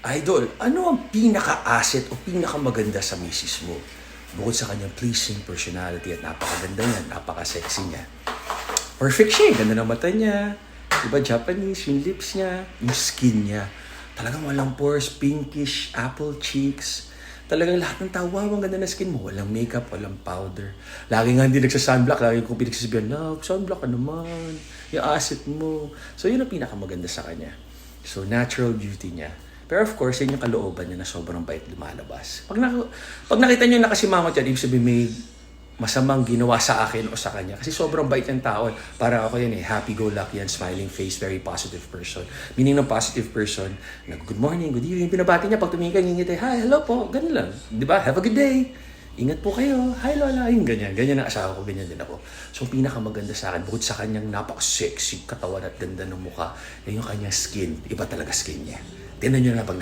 Idol, ano ang pinaka-asset o pinaka-maganda sa misis mo? Bukod sa kanyang pleasing personality at napakaganda niya, napaka-sexy niya. Perfect siya, ganda ng mata niya. Diba, Japanese, yung lips niya, yung skin niya. Talagang walang pores, pinkish, apple cheeks. Talagang lahat ng tao, wow, ang ganda na skin mo. Walang makeup, walang powder. Lagi nga hindi nagsa-sunblock. Lagi kong pinagsasabihan, no, sunblock ka naman. Yung asset mo. So, yun ang pinakamaganda sa kanya. So, natural beauty niya. Pero of course, yun yung kalooban niya na sobrang bait lumalabas. Pag nakita niyo na kasi mama dyan, ibig sabihin may masamang ginawa sa akin o sa kanya. Kasi sobrang bait yung tao. Para ako yan happy-go-lucky yan, smiling face, very positive person. Meaning ng positive person, good morning, good evening, pinabati niya, pag tumingin ka, ngingiti, hi, hello po, ganun lang. Di ba? Have a good day. Ingat po kayo. Hi, Lola. Yung ganyan. Ganyan ang asawa ko. Ganyan din ako. So, pinakamaganda sa akin, bukod sa kanyang napaka-sexy katawan at ganda ng mukha, yung kanyang skin. Iba talaga skin niya. Tingnan nyo na pag